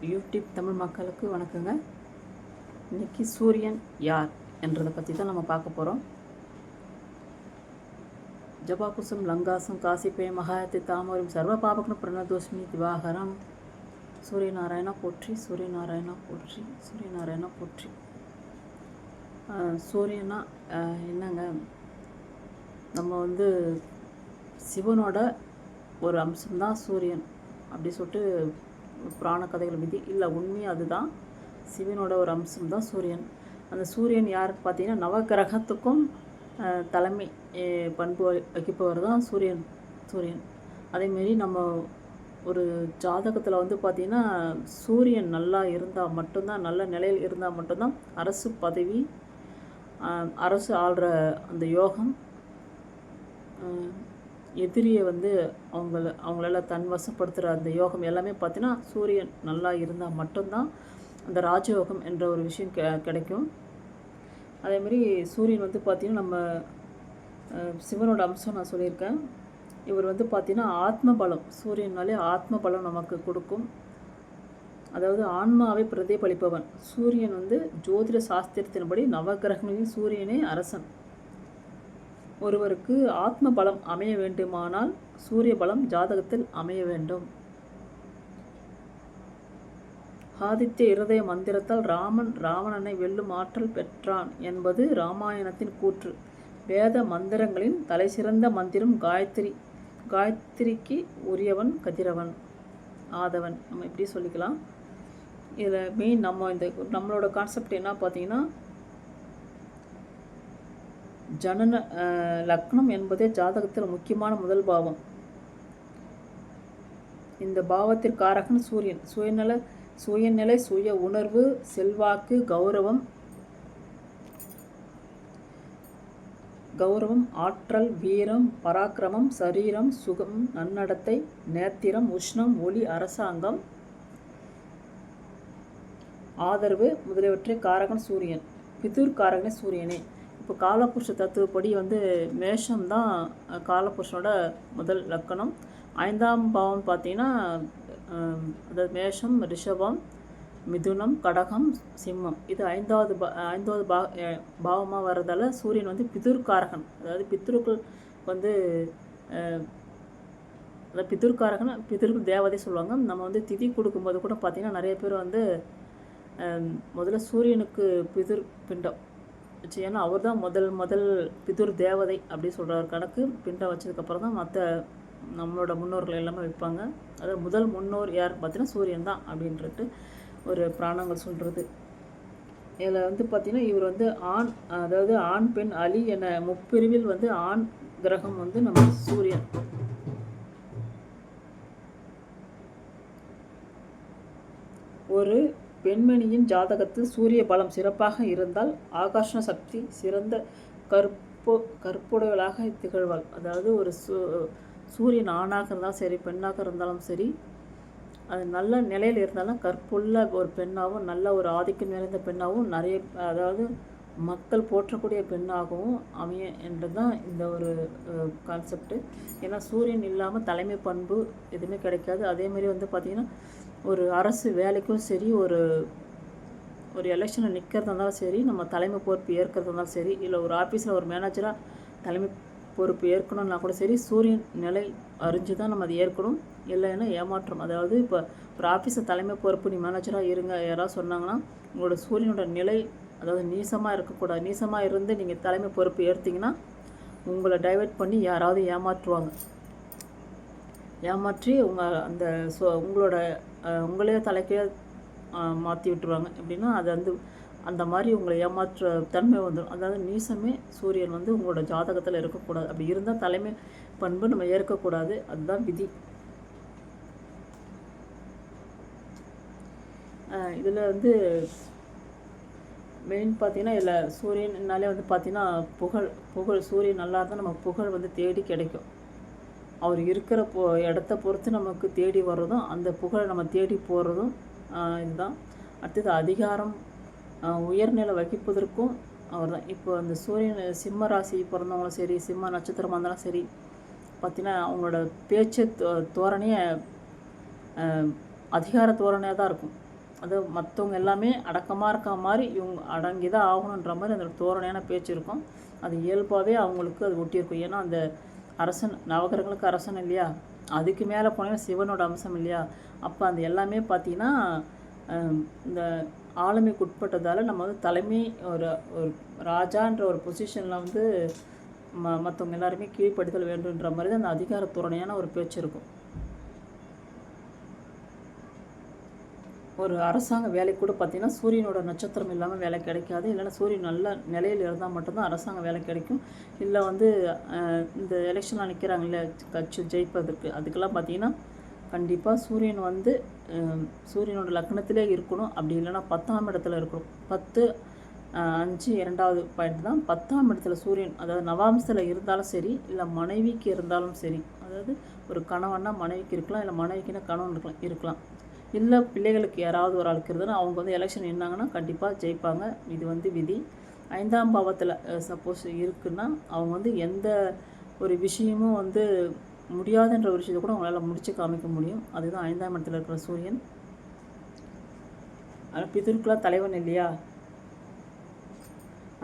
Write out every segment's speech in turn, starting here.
YouTube Tamil மக்களுக்கு வணக்கங்க. இன்றைக்கி சூரியன் யார் என்றதை பற்றி தான் நம்ம பார்க்க போகிறோம். ஜபாகுசம் லங்காசம் காசிப்பே மகாயத்தை தாமரம் சர்வ பாபக்னு பிரணதோஷ்மி திவாகரம். சூரியநாராயணா போற்றி, சூரியநாராயணா போற்றி, சூரியநாராயணா போற்றி. சூரியனா என்னங்க, நம்ம சிவனோட ஒரு அம்சம்தான் சூரியன் அப்படி சொல்லிட்டு புராண கதைகள் விதி இல்லை, உண்மையாக அதுதான். சிவனோட ஒரு அம்சம் தான் சூரியன். அந்த சூரியன் யாருன்னு பார்த்தீங்கன்னா நவகிரகத்துக்கும் தலைமை பண்பு வகிப்பவர் தான் சூரியன். அதேமாரி நம்ம ஒரு ஜாதகத்தில் பார்த்திங்கன்னா சூரியன் நல்லா இருந்தால் மட்டும்தான், நல்ல நிலையில் இருந்தால் மட்டும்தான் அரசு பதவி, அரசு ஆள்ற அந்த யோகம், எதிரியை அவங்களால தன்வசப்படுத்துகிற அந்த யோகம் எல்லாமே பார்த்தீங்கன்னா சூரியன் நல்லா இருந்தால் மட்டும்தான் அந்த ராஜயோகம் என்ற ஒரு விஷயம் கிடைக்கும். அதேமாதிரி சூரியன் பார்த்திங்கன்னா நம்ம சிவனோட அம்சம் நான் சொல்லியிருக்கேன். இவர் பார்த்திங்கன்னா ஆத்ம பலம், சூரியனாலே ஆத்ம பலம் நமக்கு கொடுக்கும். அதாவது ஆன்மாவை பிரதிபலிப்பவன் சூரியன். ஜோதிட சாஸ்திரத்தின்படி நவகிரகங்களின் சூரியனே அரசன். ஒருவருக்கு ஆத்ம பலம் அமைய வேண்டுமானால் சூரிய பலம் ஜாதகத்தில் அமைய வேண்டும். ஆதித்ய இருதய மந்திரத்தால் ராவணனை வெல்லும் ஆற்றல் பெற்றான் என்பது இராமாயணத்தின் கூற்று. வேத மந்திரங்களின் தலைசிறந்த மந்திரம் காயத்ரி. காயத்ரிக்கு உரியவன் கதிரவன், ஆதவன், நம்ம இப்படி சொல்லிக்கலாம். இதில் மெயின் நம்மளோட கான்செப்ட் என்ன பார்த்தீங்கன்னா, ஜனன லக்னம் என்பதே ஜாதகத்தில் முக்கியமான முதல் பாவம். இந்த பாவத்திற்காரகன் சூரியன். சுயநிலை, சுய உணர்வு, செல்வாக்கு, கௌரவம், ஆற்றல், வீரம், பராக்கிரமம், சரீரம், சுகம், நன்னடத்தை, நேத்திரம், உஷ்ணம், ஒளி, அரசாங்கம், ஆதரவு முதலியவற்றை காரகன் சூரியன். பிதுர் காரகனே சூரியனே. இப்போ காலபுருஷ தத்துவப்படி மேஷம்தான் காலபுருஷனோட முதல் லக்கணம். 5ஆம் பாவம் பார்த்தீங்கன்னா அதாவது மேஷம், ரிஷபம், மிதுனம், கடகம், சிம்மம். இது ஐந்தாவது பாவமாக வர்றதால சூரியன் பிதுர்காரகன். அதாவது பித்ருக்கள் அதாவது பிதுர்காரகன், பிதுர்கள் தேவதை சொல்லுவாங்க. நம்ம திதி கொடுக்கும்போது கூட பார்த்திங்கன்னா நிறைய பேர் முதல்ல சூரியனுக்கு பிதுர் பிண்டம் வச்சு, ஏன்னா அவர் தான் முதல் பிதுர் தேவதை அப்படி சொல்கிறார் கணக்கு. பிண்டம் வச்சதுக்கப்புறம் தான் மற்ற நம்மளோட முன்னோர்கள் எல்லாமே வைப்பாங்க. அதாவது முதல் முன்னோர் யார் பார்த்தீங்கன்னா சூரியன் தான் அப்படின்ட்டு ஒரு பிராணங்கள் சொல்கிறது. இதில் பார்த்திங்கன்னா இவர் ஆண், அதாவது ஆண் பெண் அலி என முப்பிரிவில் ஆண் கிரகம் நம்ம சூரியன். ஒரு பெண்மணியின் ஜாதகத்தில் சூரிய பலம் சிறப்பாக இருந்தால் ஆகாஷ சக்தி சிறந்த கற்புடையவளாக திகழ்வாள். அதாவது ஒரு சூரியன் ஆணாக இருந்தாலும் சரி, பெண்ணாக இருந்தாலும் சரி, அது நல்ல நிலையில் இருந்தாலும் கற்புள்ள ஒரு பெண்ணாகவும், நல்ல ஒரு ஆதிக்கம் நிறைந்த பெண்ணாகவும், நிறைய அதாவது மக்கள் போற்றக்கூடிய பெண்ணாகவும் அமைய என்றது தான் இந்த ஒரு கான்செப்டு. ஏன்னா சூரியன் இல்லாமல் தலைமை பண்பு எதுவுமே கிடைக்காது. அதேமாதிரி பார்த்திங்கன்னா ஒரு அரசு வேலைக்கும் சரி, ஒரு எலெக்ஷனில் நிற்கிறதா இருந்தாலும் சரி, நம்ம தலைமை பொறுப்பு ஏற்கிறதா இருந்தாலும் சரி, இல்லை ஒரு ஆஃபீஸில் ஒரு மேனேஜராக தலைமை பொறுப்பு ஏற்கணும்னா கூட சரி, சூரியன் நிலை அறிஞ்சு தான் நம்ம அதை ஏற்கணும். இல்லைன்னா ஏமாற்றம். அதாவது இப்போ ஒரு ஆஃபீஸில் தலைமை பொறுப்பு நீ மேனேஜராக இருங்க யாராவது சொன்னாங்கன்னா, உங்களோட சூரியனோட நிலை அதாவது நீசமாக இருக்கக்கூடாது. நீசமாக இருந்து நீங்கள் தலைமை பொறுப்பு ஏற்றிங்கன்னா உங்களை டைவெர்ட் பண்ணி யாராவது ஏமாற்றி உங்களோட உங்களே தலைக்கே மாற்றி விட்டுருவாங்க. எப்படின்னா அது அந்த மாதிரி உங்களை ஏமாற்ற தன்மை வந்துடும். அதாவது நீசமே சூரியன் உங்களோட ஜாதகத்தில் இருக்கக்கூடாது. அப்படி இருந்தால் தலைமை பண்பு நம்ம ஏற்கக்கூடாது. அதுதான் விதி. இதில் மெயின் பார்த்தீங்கன்னா இதில் சூரியன்னாலே பார்த்தீங்கன்னா புகழ் சூரியன் நல்லா இருந்தால் நமக்கு புகழ் தேடி கிடைக்கும். அவர் இருக்கிற இடத்த பொறுத்து நமக்கு தேடி வர்றதும், அந்த புகழை நம்ம தேடி போகிறதும் இதுதான். அடுத்தது அதிகாரம், உயர்நிலை வகிப்பதற்கும் அவர் தான். இப்போ அந்த சூரியன் சிம்ம ராசி பிறந்தவங்களும் சரி, சிம்ம நட்சத்திரமாக இருந்தாலும் சரி, பார்த்திங்கன்னா அவங்களோட பேச்சு தோரணையே அதிகார தோரணையாக தான் இருக்கும். அது மற்றவங்க எல்லாமே அடக்கமாக இருக்க மாதிரி இவங்க அடங்கி தான் ஆகணுன்ற மாதிரி அந்த தோரணையான பேச்சு இருக்கும். அது இயல்பாகவே அவங்களுக்கு அது ஒட்டியிருக்கும். ஏன்னா அந்த அரசன், நவகிரகங்களுக்கு அரசன் இல்லையா, அதுக்கு மேலே போனீங்கன்னா சிவனோட அம்சம் இல்லையா. அப்போ அந்த எல்லாமே பார்த்திங்கன்னா இந்த ஆளுமைக்கு உட்பட்டதால் நம்ம வந்து தலைமை ஒரு ஒரு ராஜான்ற ஒரு பொசிஷனில் வந்து மற்றவங்க எல்லாருமே கீழ்ப்படுத்தல் வேண்டுன்ற மாதிரி தான் அந்த அதிகார தோரணையான ஒரு பேச்சு இருக்கும். ஒரு அரசாங்க வேலை கூட பார்த்திங்கன்னா சூரியனோட நட்சத்திரம் இல்லாமல் வேலை கிடைக்காது. இல்லைன்னா சூரியன் நல்ல நிலையில் இருந்தால் மட்டும்தான் அரசாங்க வேலை கிடைக்கும். இல்லை வந்து இந்த எலெக்ஷனில் நிற்கிறாங்க இல்லையா கட்சி ஜெயிப்பதற்கு, அதுக்கெல்லாம் பார்த்திங்கன்னா கண்டிப்பாக சூரியன் வந்து சூரியனோட லக்னத்திலே இருக்கணும். அப்படி இல்லைன்னா 10ஆம் இடத்துல இருக்கணும். 10, 5 2வது பாயிண்ட் தான் 10ஆம் இடத்துல சூரியன், அதாவது நவாம்சத்தில் இருந்தாலும் சரி, இல்லை மனைவிக்கு இருந்தாலும் சரி, அதாவது ஒரு கணவன்னா மனைவிக்கு இருக்கலாம், இல்லை மனைவிக்குன்னா கணவன் இருக்கலாம், இல்லை பிள்ளைகளுக்கு யாராவது ஒரு ஆளுக்கு இருந்ததுன்னா அவங்க வந்து எலெக்ஷன் நின்னாங்கன்னா கண்டிப்பாக ஜெயிப்பாங்க. இது வந்து விதி. 5ஆம் பாவத்தில் சப்போஸ் இருக்குன்னா அவங்க வந்து எந்த ஒரு விஷயமும் வந்து முடியாதுன்ற ஒரு விஷயத்தை கூட அவங்களால முடிச்சு காமிக்க முடியும். அதுதான் 5ஆம் இடத்துல இருக்கிற சூரியன். ஆனால் பிதருக்கெலாம் தலைவன் இல்லையா,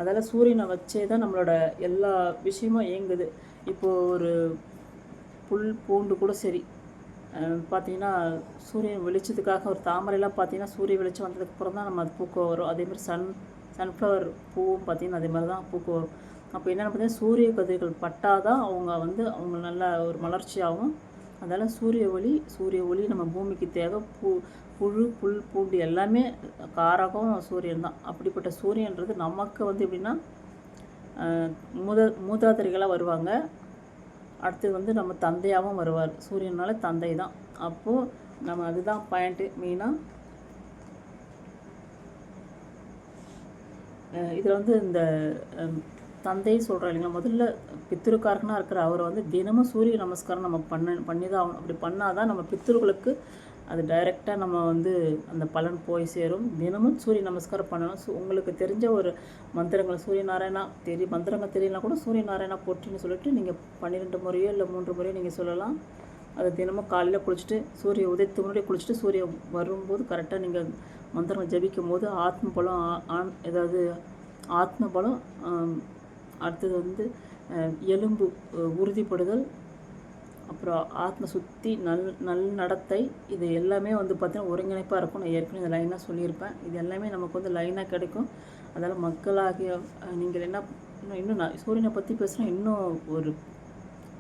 அதால் சூரியனை வச்சே தான் நம்மளோட எல்லா விஷயமும் இயங்குது. இப்போது ஒரு புல் பூண்டு கூட சரி பார்த்திங்கன்னா சூரியன் வெளிச்சத்துக்காக ஒரு தாமரைலாம் பார்த்திங்கன்னா சூரிய வெளிச்சம் வந்ததுக்கப்புறம் தான் நம்ம அது பூக்க வரும். அதேமாதிரி சன்ஃப்ளவர் பூவும் பார்த்திங்கன்னா அதே மாதிரி தான் பூக்க வரும். அப்போ என்னென்னு பார்த்தீங்கன்னா சூரிய கதிர்கள் பட்டால் தான் அவங்க வந்து அவங்க நல்ல ஒரு மலர்ச்சியாகும். அதனால் சூரிய ஒளி நம்ம பூமிக்கு தேவை. புழு புல் பூண்டு எல்லாமே காரகம் சூரியன் தான். அப்படிப்பட்ட சூரியன்றது நமக்கு வந்து எப்படின்னா மூதாதிரிகளாக வருவாங்க. அடுத்தது வந்து நம்ம தந்தையாகவும் வருவார். சூரியனால தந்தை தான். அப்போது நம்ம அதுதான் பாயிண்ட்டு மெயினாக. இதில் வந்து இந்த தந்தை சொல்கிறோம் இல்லைங்களா, முதல்ல பித்திருக்காரனாக இருக்கிற அவரை வந்து தினமும் சூரிய நமஸ்காரம் நம்ம பண்ணி தான் ஆகணும். அப்படி பண்ணால் தான் நம்ம பித்திருக்களுக்கு அது டைரெக்டாக நம்ம வந்து அந்த பலன் போய் சேரும். தினமும் சூரிய நமஸ்காரம் பண்ணணும். உங்களுக்கு தெரிஞ்ச ஒரு மந்திரங்கள் சூரிய நாராயணா மந்திரங்கள் தெரியலனா கூட சூரிய நாராயணா போட்டுன்னு சொல்லிட்டு நீங்கள் 12 முறையோ இல்லை 3 முறையோ நீங்கள் சொல்லலாம். அதை தினமும் காலையில் குளிச்சுட்டு சூரிய உதயத்துக்கு முன்னாடி குளிச்சுட்டு சூரியன் வரும்போது கரெக்டாக நீங்கள் மந்திரம் ஜபிக்கும் போது ஆத்ம பலம் ஏதாவது ஆத்ம பலம், அடுத்தது வந்து எலும்பு உறுதிப்படுதல், அப்புறம் ஆத்ம சுத்தி, நல் நடத்தை, இது எல்லாமே வந்து பார்த்திங்கன்னா ஒருங்கிணைப்பாக இருக்கும். நான் ஏற்கனவே இந்த லைனாக சொல்லியிருப்பேன். இது எல்லாமே நமக்கு வந்து லைனாக கிடைக்கும். அதனால் மக்களாகிய நீங்கள் என்ன இன்னும் நான் சூரியனை பற்றி பேசுகிறேன். இன்னும்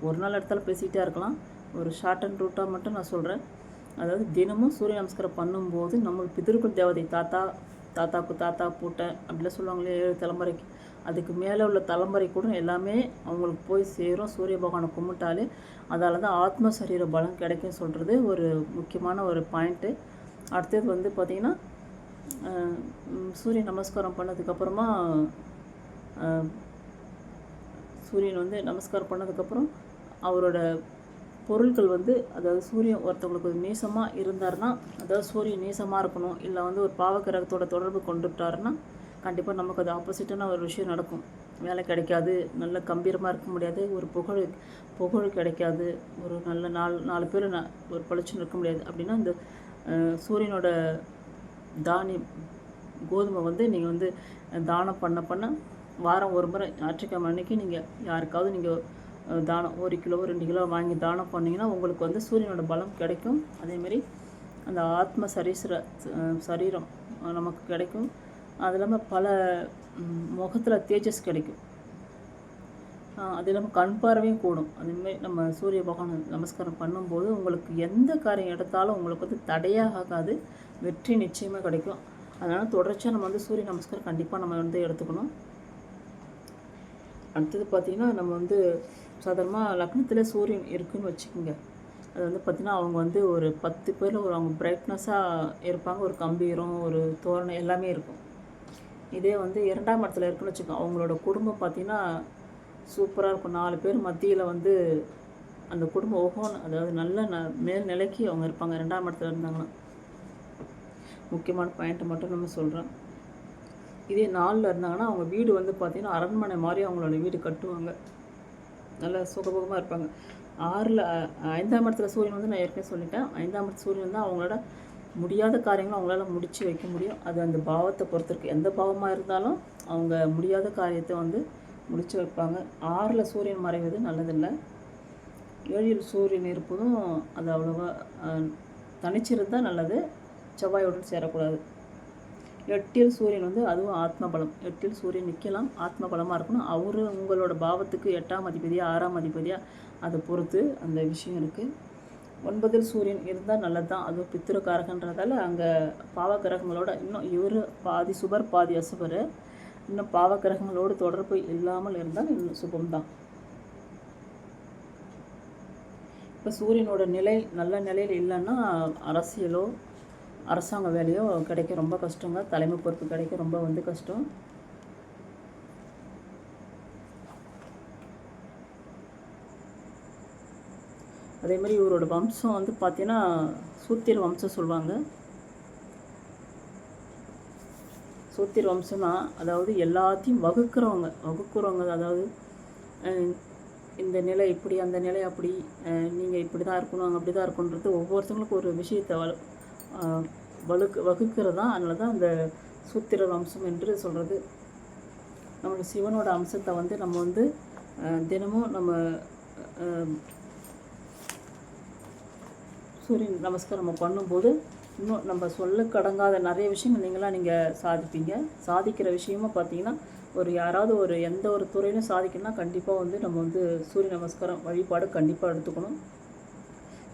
ஒரு நாள் இடத்துல பேசிக்கிட்டே இருக்கலாம். ஒரு ஷார்ட் அண்ட் ரூட்டாக மட்டும் நான் சொல்கிறேன். அதாவது தினமும் சூரிய நமஸ்காரம் பண்ணும்போது நம்ம பிதிருக்குள் தேவதை தாத்தாக்கு தாத்தா பூட்டேன் அப்படிலாம் சொல்லுவாங்களே 7 தலைமுறைக்கு, அதுக்கு மேலே உள்ள தலைமுறை கூட எல்லாமே அவங்களுக்கு போய் சேரும். சூரிய பகவானை கும்பிட்டாலே அதால் தான் ஆத்ம சரீர பலம் கிடைக்கும் சொல்கிறது ஒரு முக்கியமான ஒரு பாயிண்ட்டு. அடுத்தது வந்து பார்த்திங்கன்னா சூரிய நமஸ்காரம் பண்ணதுக்கப்புறமா சூரியன் வந்து நமஸ்காரம் பண்ணதுக்கப்புறம் அவரோட பொருட்கள் வந்து, அதாவது சூரியன் ஒருத்தவங்களுக்கு நீசமாக இருந்தார்னா, அதாவது சூரியன் நீசமாக இருக்கணும், இல்லை வந்து ஒரு பாவகிரகத்தோட தொடர்பு கொண்டுட்டாருன்னா கண்டிப்பாக நமக்கு அது ஆப்போசிட்டான ஒரு விஷயம் நடக்கும். வேலை கிடைக்காது, நல்ல கம்பீரமாக இருக்க முடியாது, ஒரு புகழ் கிடைக்காது, ஒரு நல்ல நாலு பேர் ஒரு பளிச்சுன்னு இருக்க முடியாது. அப்படின்னா இந்த சூரியனோட தானியம் கோதுமை வந்து நீங்கள் வந்து தானம் பண்ண வாரம் ஒரு முறை ஞாயிற்றுக்கிழமை அன்னைக்கு நீங்கள் யாருக்காவது நீங்கள் தானம் 1 கிலோ 2 கிலோ வாங்கி தானம் பண்ணிங்கன்னா உங்களுக்கு வந்து சூரியனோட பலம் கிடைக்கும். அதேமாரி அந்த ஆத்ம சரீரம் நமக்கு கிடைக்கும். அது இல்லாமல் பல முகத்தில் தேஜஸ் கிடைக்கும். அது இல்லாமல் கண் பார்வையும் கூடும். அதேமாதிரி நம்ம சூரிய பகவான் நமஸ்காரம் பண்ணும்போது உங்களுக்கு எந்த காரியம் எடுத்தாலும் உங்களுக்கு வந்து தடையாக ஆகாது, வெற்றி நிச்சயமாக கிடைக்கும். அதனால் தொடர்ச்சியாக நம்ம வந்து சூரிய நமஸ்காரம் கண்டிப்பாக நம்ம வந்து எடுத்துக்கணும். அடுத்தது பார்த்திங்கன்னா நம்ம வந்து சாதாரணமாக லக்னத்தில் சூரியன் இருக்குதுன்னு வச்சுக்கோங்க. அது வந்து பார்த்திங்கன்னா அவங்க வந்து ஒரு 10 பேரில் அவங்க பிரைட்னஸாக இருப்பாங்க. ஒரு கம்பீரம், ஒரு தோரணை எல்லாமே இருக்கும். இதே வந்து 2ஆம் இடத்துல இருக்குன்னு வச்சுக்கோங்க, அவங்களோட குடும்பம் பார்த்திங்கன்னா சூப்பராக இருக்கும். 4 பேர் மத்தியில் வந்து அந்த குடும்பம் ஓஹோன்னு, அதாவது நல்ல மேல் நிலைக்கு அவங்க இருப்பாங்க 2ஆம் இடத்துல இருந்தாங்கன்னா. முக்கியமான பாயிண்ட்டை மட்டும் நம்ம சொல்கிறேன். இதே 4ல் இருந்தாங்கன்னா அவங்க வீடு வந்து பார்த்திங்கன்னா அரண்மனை மாதிரி அவங்களோட வீடு கட்டுவாங்க, நல்லா சுகபோகமாக இருப்பாங்க. 5ஆம் இடத்துல சூரியன் வந்து நான் ஏற்கனவே சொல்லிட்டேன். 5ஆம் இடத்துல சூரியன் தான் அவங்களோட முடியாத காரியங்களும் அவங்களால முடித்து வைக்க முடியும். அது அந்த பாவத்தை பொறுத்திருக்கு. எந்த பாவமாக இருந்தாலும் அவங்க முடியாத காரியத்தை வந்து முடித்து வைப்பாங்க. 6ல் சூரியன் மறைவது நல்லதில்லை. 7ல் சூரியன் இருப்பதும் அது அவ்வளோவா தனிச்சிருந்தால் நல்லது. செவ்வாயோடு சேரக்கூடாது. 8ல் சூரியன் வந்து அதுவும் ஆத்ம பலம். 8ல் சூரியன் நிற்கலாம், ஆத்ம பலமாக இருக்கணும். அவரு உங்களோட பாவத்துக்கு 8ஆம் அதிபதியா 6ஆம் அதிபதியா அதை பொறுத்து அந்த விஷயம் இருக்குது. 9ல் சூரியன் இருந்தால் நல்லது தான். அதுவும் பித்திருக்காரகன்றதால அங்கே பாவக்கிரகங்களோட இன்னும் இவர் பாதி சுபர் பாதி அசுபர், இன்னும் பாவக்கிரகங்களோடு தொடர்பு இல்லாமல் இருந்தால் இன்னும் சுபம்தான். இப்போ சூரியனோட நிலை நல்ல நிலையில் இல்லைன்னா அரசியலோ அரசாங்க வேலையோ கிடைக்க ரொம்ப கஷ்டங்க. தலைமை பொறுப்பு கிடைக்க ரொம்ப வந்து கஷ்டம். அதே மாதிரி இவரோட வம்சம் வந்து பார்த்தீங்கன்னா சூத்திர வம்சம் சொல்லுவாங்க. சூத்திர வம்சம்னா அதாவது எல்லாத்தையும் வகுக்கிறவங்க அதாவது இந்த நிலை இப்படி, அந்த நிலை அப்படி, நீங்கள் இப்படி தான் இருக்கணும், அப்படி தான் இருக்கணுன்றது ஒவ்வொருத்தவங்களுக்கும் ஒரு விஷயத்தை வகுக்கிறது தான். அதனால தான் அந்த சூத்திர வம்சம் என்று சொல்கிறது. நம்மளோட சிவனோட அம்சத்தை வந்து நம்ம வந்து தினமும் நம்ம சூரியன் நமஸ்காரம் நம்ம பண்ணும்போது இன்னும் நம்ம சொல்லக்கடங்காத நிறைய விஷயங்கள் நீங்கள் சாதிப்பீங்க. சாதிக்கிற விஷயமும் பார்த்தீங்கன்னா யாராவது எந்த ஒரு துறையிலும் சாதிக்கணும்னா கண்டிப்பாக வந்து நம்ம வந்து சூரிய நமஸ்காரம் வழிபாடு கண்டிப்பாக எடுத்துக்கணும்.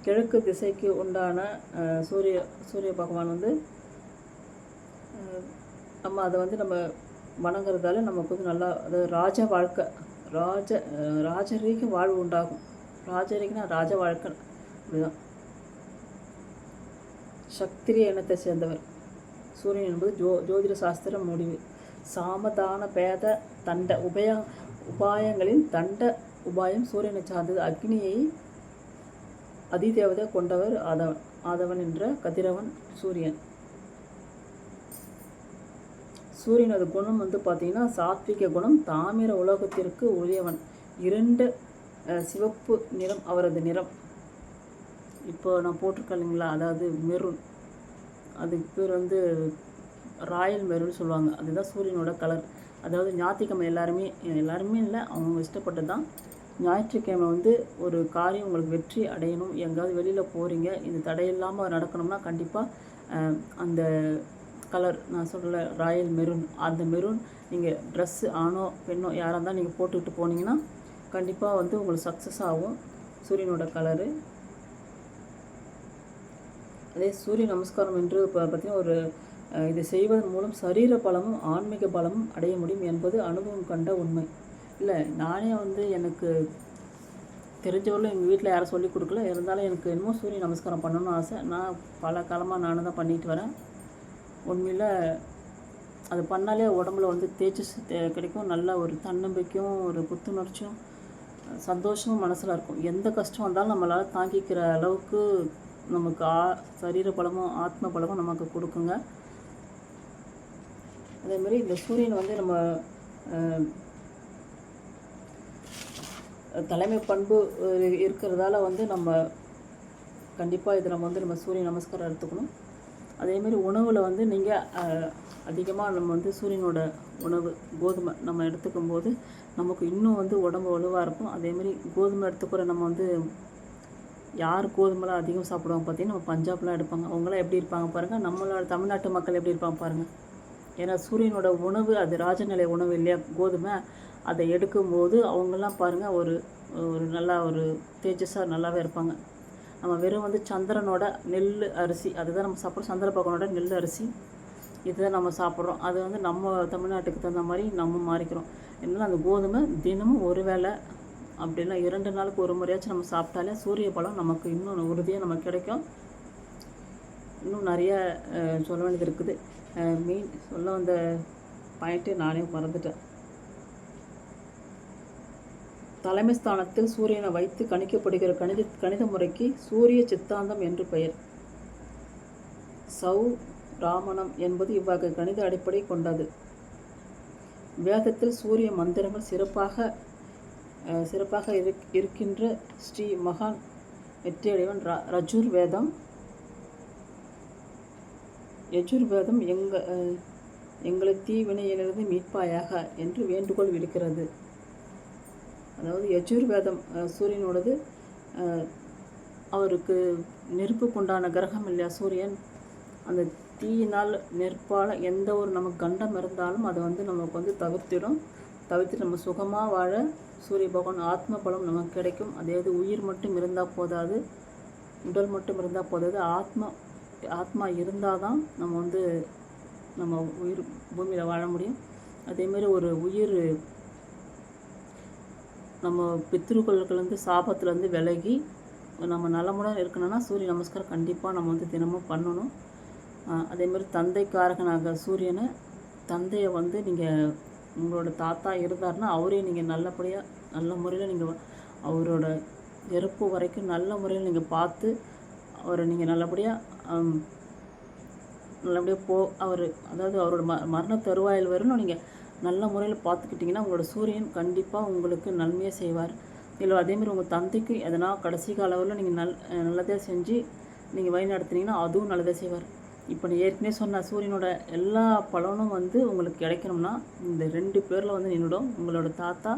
கிழக்கு திசைக்கு உண்டான சூரிய பகவான் வந்து நம்ம அதை வந்து நம்ம வணங்குறதால நமக்கு வந்து நல்லா அதாவது ராஜரீக வாழ்வு உண்டாகும். ராஜரீகனா ராஜ வாழ்க்கை அப்படிதான். சக்திரிய இனத்தை சேர்ந்தவர் சூரியன் என்பது ஜோதிட சாஸ்திர முடிவு. சாமதான பேத தண்ட உபாயங்களின் தண்ட உபாயம் சூரியனை சார்ந்தது. அக்னியை அதிதேவதை கொண்டவர் ஆதவன் என்ற கதிரவன் சூரியன். சூரியனது குணம் வந்து பார்த்திங்கன்னா சாத்விக குணம். தாமிர உலோகத்திற்கு உரியவன். 2 சிவப்பு நிறம் அவரது நிறம். இப்போ நான் போட்டிருக்கேன் இல்லைங்களா, அதாவது மெரூன், அதுக்கு பேர் வந்து ராயல் மெரூன் சொல்லுவாங்க. அதுதான் சூரியனோட கலர். அதாவது ஞாயிற்றுக்கிழமை எல்லாருமே இல்லை, அவங்க இஷ்டப்பட்டது தான். ஞாயிற்றுக்கிழமை வந்து ஒரு காரியம் உங்களுக்கு வெற்றி அடையணும், எங்கேயாவது வெளியில் போகிறீங்க, இது தடையில்லாமல் நடக்கணும்னா கண்டிப்பாக அந்த கலர் நான் சொல்லலை ராயல் மெரூன், அந்த மெரூன் நீங்கள் ட்ரெஸ்ஸு ஆணோ பெண்ணோ யாராக இருந்தால் நீங்கள் போட்டுக்கிட்டு போனீங்கன்னா கண்டிப்பாக வந்து உங்களுக்கு சக்ஸஸ் ஆகும் சூரியனோட கலரு. அதே சூரிய நமஸ்காரம் என்று பார்த்திங்கன்னா இதை செய்வதன் மூலம் சரீர பலமும் ஆன்மீக பலமும் அடைய முடியும் என்பது அனுபவம் கண்ட உண்மை. இல்லை நானே வந்து எனக்கு தெரிஞ்சவர்களும் எங்கள் வீட்டில் யாரும் சொல்லிக் கொடுக்கல, இருந்தாலும் எனக்கு என்னமோ சூரிய நமஸ்காரம் பண்ணணும்னு ஆசை. நான் பல காலமாக நானும் தான் பண்ணிட்டு வரேன். உண்மையில் அது பண்ணாலே உடம்புல வந்து தேஜஸ் கிடைக்கும், நல்ல ஒரு தன்னம்பிக்கையும் ஒரு புத்துணர்ச்சியும் சந்தோஷமும் மனசில் இருக்கும். எந்த கஷ்டம் வந்தாலும் நம்மளால் தாங்கிக்கிற அளவுக்கு நமக்கு சரீர பலமும் ஆத்ம பலமும் நமக்கு கொடுக்குங்க. அதேமாதிரி இந்த சூரியன் வந்து நம்ம தலைமை பண்பு இருக்கிறதால வந்து நம்ம கண்டிப்பாக இதை நம்ம சூரிய நமஸ்காரம் எடுத்துக்கணும். அதேமாதிரி உணவில் வந்து நீங்கள் அதிகமாக நம்ம வந்து சூரியனோட உணவு கோதுமை நம்ம எடுத்துக்கும் போது நமக்கு இன்னும் வந்து உடம்பு வலுவாக இருக்கும். அதேமாதிரி கோதுமை எடுத்துக்கிற நம்ம வந்து யார் கோதுமைலாம் அதிகம் சாப்பிடுவாங்க பார்த்தீங்கன்னா நம்ம பஞ்சாப்லாம் எடுப்பாங்க. அவங்களாம் எப்படி இருப்பாங்க பாருங்கள், நம்மளோட தமிழ்நாட்டு மக்கள் எப்படி இருப்பாங்க பாருங்கள். ஏன்னா சூரியனோட உணவு அது ராஜநிலை உணவு இல்லையா கோதுமை, அதை எடுக்கும்போது அவங்கெல்லாம் பாருங்கள் ஒரு நல்லா ஒரு தேஜஸாக நல்லாவே இருப்பாங்க. நம்ம வெறும் வந்து சந்திரனோட நெல் அரிசி அதுதான் நம்ம சாப்பிட்றோம், சந்திர பகவானோட நெல் அரிசி இதுதான் நம்ம சாப்பிட்றோம். அது வந்து நம்ம தமிழ்நாட்டுக்கு தகுந்த மாதிரி நம்ம மாறிக்கிறோம். என்னன்னா அந்த கோதுமை தினமும் ஒரு வேளை அப்படின்னா 2 நாளுக்கு ஒரு முறையாச்சும் நம்ம சாப்பிட்டாலே சூரிய பலம் நமக்கு இன்னும் உறுதியாக நமக்கு கிடைக்கும். இன்னும் நிறைய சொல்ல வேண்டியது இருக்குது. மெயின் சொல்ல வந்த பாயிண்ட்டு நானே மறந்துட்டேன். தலைமை ஸ்தானத்தில் சூரியனை வைத்து கணிக்கப்படுகிற கணித முறைக்கு சூரிய சித்தாந்தம் என்று பெயர். ராமணம் என்பது இவ்வகை கணித அடிப்படை கொண்டது. வேதத்தில் சூரிய மந்திரங்கள் சிறப்பாக இருக்கின்ற ஸ்ரீ மகான் வெற்றியடைவன் ரஜுர் வேதம் யஜுர்வேதம் எங்களை தீவினையிலிருந்து மீட்பாயாக என்று வேண்டுகோள் விடுக்கிறது. அதாவது யஜுர்வேதம் சூரியனோடது, அவருக்கு நெருப்புக்குண்டான கிரகம் இல்லையா சூரியன். அந்த தீயினால் நெருப்பால் எந்த ஒரு நமக்கு கண்டம் இருந்தாலும் அதை நமக்கு தவிர்த்து நம்ம சுகமாக வாழ சூரிய பகவான் ஆத்ம பலம் நமக்கு கிடைக்கும். அதாவது உயிர் மட்டும் இருந்தால் போதாது, உடல் மட்டும் இருந்தால் போதாது, ஆத்மா இருந்தால் தான் நம்ம உயிர் பூமியில் வாழ முடியும். அதேமாரி ஒரு உயிர் நம்ம பித்ருக்களுக்குலேருந்து சாபத்துலேருந்து விலகி நம்ம நலமுடன் இருக்கணும்னா சூரிய நமஸ்காரம் கண்டிப்பாக நம்ம தினமும் பண்ணணும். அதேமாதிரி தந்தைக்காரகனாக சூரியனை, தந்தையை நீங்கள் உங்களோட தாத்தா இருந்தார்னா அவரையும் நீங்கள் நல்லபடியாக நல்ல முறையில் நீங்கள் அவரோட இறப்பு வரைக்கும் நல்ல முறையில் நீங்கள் பார்த்து அவரை நீங்கள் நல்லபடியாக அவர் அதாவது அவரோட மரண தருவாயில் வரணும் நீங்கள் நல்ல முறையில் பார்த்துக்கிட்டிங்கன்னா உங்களோட சூரியன் கண்டிப்பாக உங்களுக்கு நன்மையை செய்வார். இல்லை அதேமாதிரி உங்கள் தந்தைக்கு எதனா கடைசி காலவரில் நீங்கள் நல்லதாக செஞ்சு நீங்கள் வழி நடத்துனீங்கன்னா அதுவும் நல்லதாக செய்வார். இப்போ நான் ஏற்கனவே சொன்ன சூரியனோட எல்லா பலனும் உங்களுக்கு கிடைக்கணும்னா இந்த 2 பேரில் நின்றுடும். உங்களோட தாத்தா,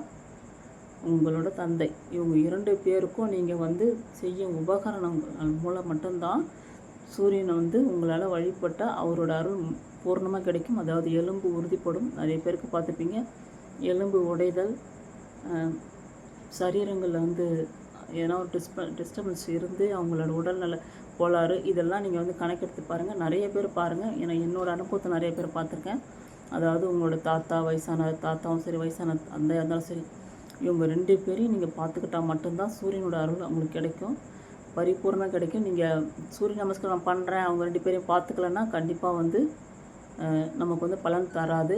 உங்களோட தந்தை, இவங்க 2 பேருக்கும் நீங்கள் செய்யும் உபகரணங்கள் மூலம் மட்டும்தான் சூரியனை உங்களால் வழிபட்டால் அவரோட அருள் பூர்ணமாக கிடைக்கும். அதாவது எலும்பு உறுதிப்படும். நிறைய பேருக்கு பார்த்துப்பீங்க, எலும்பு உடைதல், சரீரங்களில் ஏன்னா ஒரு டிஸ்டர்பன்ஸ் இருந்து அவங்களோட உடல்நல கோளாறு, இதெல்லாம் நீங்கள் கணக்கெடுத்து பாருங்கள். நிறைய பேர் பாருங்கள், ஏன்னா என்னோடய அனுபவத்தை நிறைய பேர் பார்த்துருக்கேன். அதாவது உங்களோட தாத்தாவும் சரி, வயசான தந்தையாக இருந்தாலும் சரி, இவங்க 2 பேரையும் நீங்கள் பார்த்துக்கிட்டால் மட்டும்தான் சூரியனோட அருள் அவங்களுக்கு கிடைக்கும், பரிபூர்ணமாக கிடைக்கும். நீங்கள் சூரிய நமஸ்காரம் பண்ணுறேன் அவங்க 2 பேரையும் பார்த்துக்கலன்னா கண்டிப்பாக நமக்கு பலன் தராது.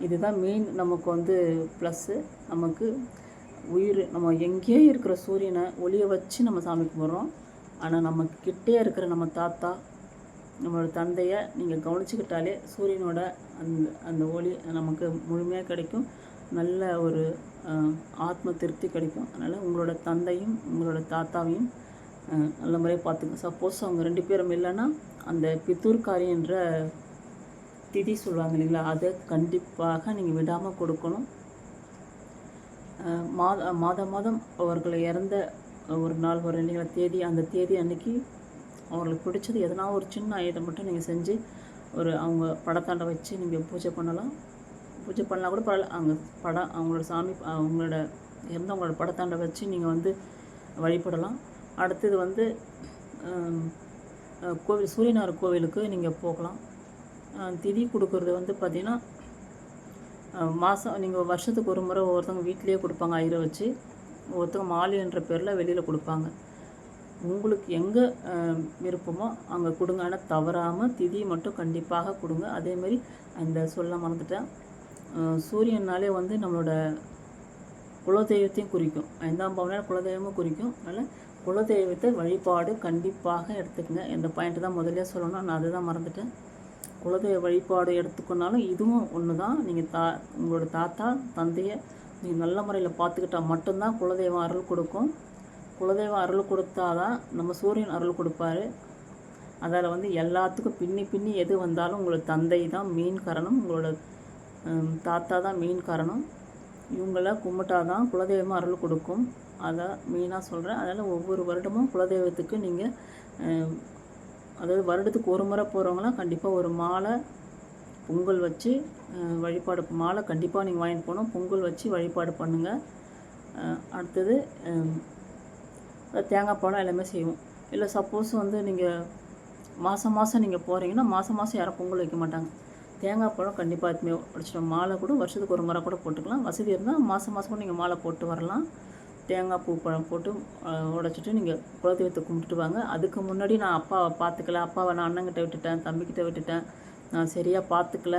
இதுதான் மெயின் நமக்கு ப்ளஸ்ஸு. நமக்கு உயிர் நம்ம எங்கேயே இருக்கிற சூரியனை ஒளியை வச்சு நம்ம சாமி கும்பிட்றோம். ஆனால் நம்ம கிட்டே இருக்கிற நம்ம தாத்தா, நம்மளோட தந்தையை நீங்கள் கவனிச்சுக்கிட்டாலே சூரியனோட அந்த ஒளி நமக்கு முழுமையாக கிடைக்கும். நல்ல ஒரு ஆத்ம திருப்தி கிடைக்கும். அதனால் உங்களோட தந்தையும் உங்களோட தாத்தாவையும் நல்ல முறையாக பார்த்துங்க. சப்போஸ் அவங்க 2 பேரும் இல்லைன்னா அந்த பித்தூர்காரி என்ற திதி சொல்லுவாங்க இல்லைங்களா, அதை கண்டிப்பாக நீங்கள் விடாமல் கொடுக்கணும். மாதம் அவர்களை இறந்த ஒரு நாள் வரும் இல்லைங்களா தேதி, அந்த தேதி அன்னைக்கு அவங்களுக்கு பிடிச்சது எதனா ஒரு சின்ன ஆயுதம் மட்டும் நீங்கள் செஞ்சு அவங்க படத்தாண்டை வச்சு நீங்கள் பூஜை பண்ணலாம் கூட பரவாயில்ல. அவங்களோட சாமி அவங்களோட இறந்தவங்களோட படத்தாண்டை வச்சு நீங்கள் வழிபடலாம். அடுத்தது கோவில் சூரியனார் கோவிலுக்கு நீங்கள் போகலாம். திதி கொடுக்குறது பார்த்திங்கன்னா மாதம் நீங்கள் வருஷத்துக்கு ஒரு முறை ஒவ்வொருத்தவங்க வீட்டிலேயே கொடுப்பாங்க, ஐயரை வச்சு. ஒருத்தவங்க மாலை என்ற பேரில் வெளியில் கொடுப்பாங்க. உங்களுக்கு எங்கே விருப்பமோ அங்கே கொடுங்க. ஆனால் தவறாமல் திதி மட்டும் கண்டிப்பாக கொடுங்க. அதேமாரி அந்த சொல்ல மறந்துட்டேன், சூரியனாலே நம்மளோட குலதெய்வத்தையும் குறிக்கும். 5ஆம் பாவனால குலதெய்வமும் குறிக்கும். அதனால் குலதெய்வத்தை வழிபாடு கண்டிப்பாக எடுத்துக்கங்க. இந்த பாயிண்ட் தான் முதல்ல சொல்லணும், நான் அதை தான் மறந்துட்டேன். குலதெய்வ வழிபாடு எடுத்துக்கொண்டாலும் இதுவும் ஒன்று தான். நீங்கள் உங்களோட தாத்தா தந்தையை நீங்கள் நல்ல முறையில் பார்த்துக்கிட்டால் மட்டும்தான் குலதெய்வம் அருள் கொடுக்கும். குலதெய்வம் அருள் கொடுத்தாதான் நம்ம சூரியன் அருள் கொடுப்பாரு. அதில் எல்லாத்துக்கும் பின்னி எது வந்தாலும் உங்களோட தந்தை தான் மெயின் காரணம், உங்களோட தாத்தா தான் மெயின் காரணம். இவங்கள கும்பிட்டாதான் குலதெய்வம் அருள் கொடுக்கும். அதை மெயினாக சொல்கிறேன். அதனால் ஒவ்வொரு வருடமும் குலதெய்வத்துக்கு நீங்கள் அதாவது வருடத்துக்கு ஒரு முறை போகிறவங்களாம் கண்டிப்பாக ஒரு மாலை பொங்கல் வச்சு வழிபாடு, மாலை கண்டிப்பாக நீங்கள் வாங்கிட்டு போகணும். பொங்கல் வச்சு வழிபாடு பண்ணுங்கள். அடுத்தது தேங்காய் பழம் எல்லாமே செய்வோம். இல்லை சப்போஸ் நீங்கள் மாதம் நீங்கள் போகிறீங்கன்னா மாதம் யாரும் பொங்கல் வைக்க மாட்டாங்க. தேங்காய் பழம் கண்டிப்பாக எதுவுமே உடைச்சிட்டோம். மாலை கூட வருஷத்துக்கு ஒரு முறை கூட போட்டுக்கலாம். வசதி இருந்தால் மாதம் கூட நீங்கள் மாலை போட்டு வரலாம். தேங்காய் பூ பழம் போட்டு உடைச்சிட்டு நீங்கள் குலதெய்வத்தை கும்பிட்டுட்டு வாங்க. அதுக்கு முன்னாடி நான் அப்பாவை பார்த்துக்கல, அப்பாவை நான் அண்ணங்கிட்ட விட்டுட்டேன், தம்பிக்கிட்ட விட்டுட்டேன், நான் சரியாக பார்த்துக்கல,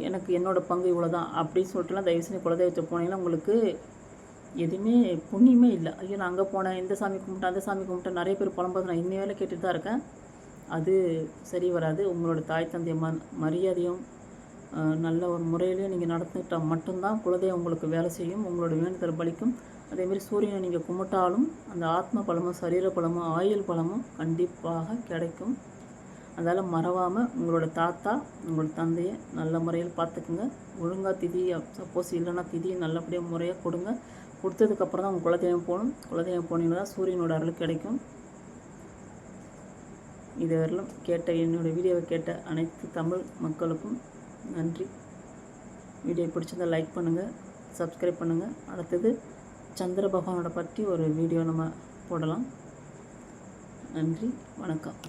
எனக்கு என்னோடய பங்கு இவ்வளோ தான் அப்படின்னு சொல்லிட்டுலாம் தயவு செஞ்சு குலதெய்வத்தை போனீங்கன்னா உங்களுக்கு எதுவுமே புண்ணியமே இல்லை. ஐயோ நான் அங்கே போனேன், இந்த சாமி கும்பிட்டேன், அந்த சாமி கும்பிட்டேன், நிறைய பேர் புலம்போது நான் இன்னும் வேலை கேட்டுட்டு தான் இருக்கேன். அது சரி வராது. உங்களோட தாய் தந்தைய மரியாதையும் நல்ல ஒரு முறையிலையும் நீங்கள் நடந்துக்கிட்டால் மட்டும்தான் குலதெய்வம் உங்களுக்கு வேலை செய்யும், உங்களோட வேண்டுதல் பலிக்கும். அதேமாரி சூரியனை நீங்கள் கும்பிட்டாலும் அந்த ஆத்ம பலமும் சரீர பலமும் ஆயுள் பலமும் கண்டிப்பாக கிடைக்கும். அதனால் மறவாமல் உங்களோட தாத்தா உங்களோட தந்தையை நல்ல முறையில் பார்த்துக்குங்க. ஒழுங்காக திதி சப்போஸ் இல்லைன்னா திதியை நல்லபடியாக முறையாக கொடுங்க. கொடுத்ததுக்கப்புறம் தான் உங்கள் குலதெய்வம் போகணும். குலதெய்வம் போனீங்கன்னா தான் சூரியனோட அருள் கிடைக்கும். இதுவரையிலும் என்னோடய வீடியோவை கேட்ட அனைத்து தமிழ் மக்களுக்கும் நன்றி. வீடியோ பிடிச்சிருந்தால் லைக் பண்ணுங்கள், சப்ஸ்கிரைப் பண்ணுங்கள். அடுத்தது சந்திர பகவானோட பற்றி ஒரு வீடியோ நம்ம போடலாம். நன்றி, வணக்கம்.